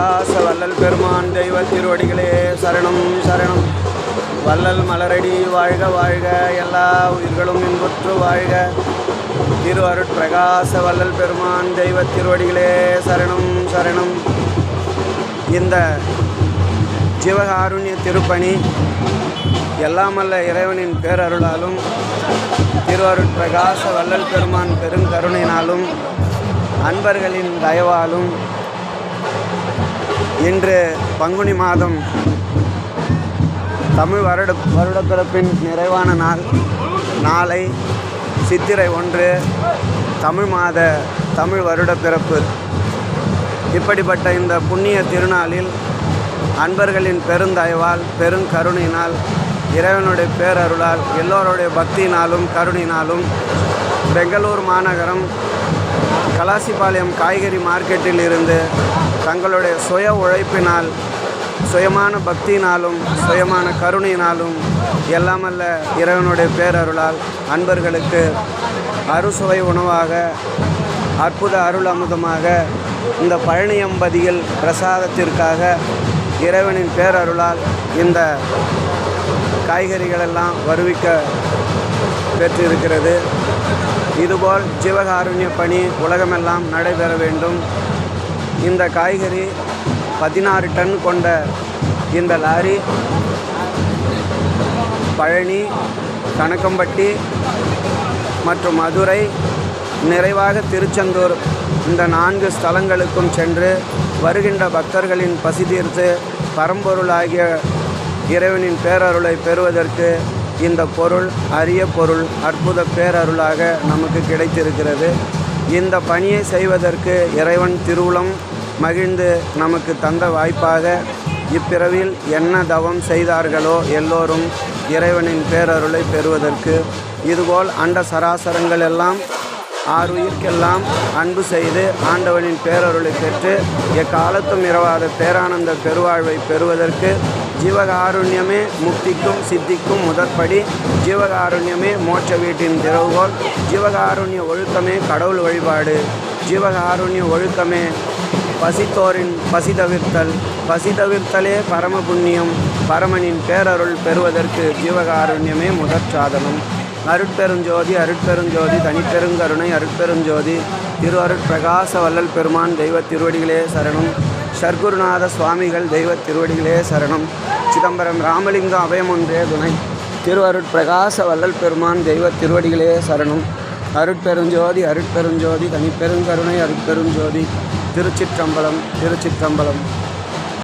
பிரகாச வள்ளல் பெருமான் தெய்வ திருவடிகளே சரணம் சரணம். வள்ளல் மலரடி வாழ்க வாழ்க, எல்லா உயிர்களும் இன்புற்று வாழ்க. திரு அருட்பிரகாச வள்ளல் பெருமான் தெய்வ திருவடிகளே சரணம் சரணம். இந்த ஜீவகாருண்ய திருப்பணி எல்லாமல்ல இறைவனின் பேரருளாலும் திரு அருட்பிரகாச வள்ளல் பெருமான் பெருங்கருணையினாலும் அன்பர்களின் தயவாலும் இன்று பங்குனி மாதம் தமிழ் வருடப்பிறப்பின் நிறைவான நாளை சித்திரை 1 தமிழ் மாத தமிழ் வருடப்பிறப்பு. இப்படிப்பட்ட இந்த புண்ணிய திருநாளில் அன்பர்களின் பெருந்தயவால் பெருங்கருணையினால் இறைவனுடைய பேரருளால் எல்லோருடைய பக்தியினாலும் கருணையினாலும் பெங்களூர் மாநகரம் கலாசிபாளையம் காய்கறி மார்க்கெட்டில் இருந்து தங்களுடைய சுய உழைப்பினால் சுயமான பக்தியினாலும் சுயமான கருணையினாலும் எல்லாமல்ல இறைவனுடைய பேரருளால் அன்பர்களுக்கு அறுசுவை உணவாக அற்புத அருள் அமுதமாக இந்த பழனியம்பதியில் பிரசாதத்திற்காக இறைவனின் பேரருளால் இந்த காய்கறிகளெல்லாம் வருவிக்க பெற்றிருக்கிறது. இதுபோல் ஜீவகாருண்ய பணி உலகமெல்லாம் நடைபெற வேண்டும். இந்த காய்கறி 16 டன் கொண்ட இந்த லாரி பழனி, கணக்கம்பட்டி மற்றும் மதுரை, நிறைவாக திருச்செந்தூர் இந்த 4 ஸ்தலங்களுக்கும் சென்று வருகின்ற பக்தர்களின் பசி தீர்த்து பரம்பொருளாகிய இறைவனின் பேரருளை பெறுவதற்கு இந்த பொருள் அரிய பொருள் அற்புத பேரருளாக நமக்கு கிடைத்திருக்கிறது. இந்த பணியை செய்வதற்கு இறைவன் திருவுளம் மகிழ்ந்து நமக்கு தந்த வாய்ப்பாக இப்பிறவில் என்ன தவம் செய்தார்களோ எல்லோரும் இறைவனின் பேரருளை பெறுவதற்கு இதுபோல் அண்ட சராசரங்கள் எல்லாம் ஆறுயிர்க்கெல்லாம் அன்பு செய்து ஆண்டவனின் பேரருளை பெற்று எக்காலத்தும் இரவாத பேரானந்த பெருவாழ்வை பெறுவதற்கு ஜீவகாருண்யமே முக்திக்கும் சித்திக்கும் முதற்படி, ஜீவகாருண்யமே மோட்ச வீட்டின் திறவுகோல், ஜீவகாருண்ய ஒழுக்கமே கடவுள் வழிபாடு, ஜீவகாருண்ய ஒழுக்கமே பசித்தோரின் பசி தவிர்த்தலே பரம புண்ணியம், பரமனின் பேரருள் பெறுவதற்கு ஜீவகாருண்யமே முதற் சாதனம். அருட்பெருஞ்சோதி அருட்பெருஞ்சோதி தனிப்பெருங்கருணை அருட்பெருஞ்சோதி திரு அருட்பிரகாச வள்ளல் பெருமான் தெய்வ திருவடிகளே சரணம். சர்க்குருநாத சுவாமிகள் தெய்வ திருவடிகளே சரணம். சிதம்பரம் ராமலிங்கம் அபயமொன்றே துணை. திரு அருட்பிரகாச வள்ளல் பெருமான் தெய்வ திருவடிகளே சரணம். அருட்பெருஞ்சோதி அருட்பெருஞ்சோதி தனிப்பெருங்கருணை அருட்பெருஞ்சோதி. திருச்சிற்றம்பலம் திருச்சிற்றம்பலம்.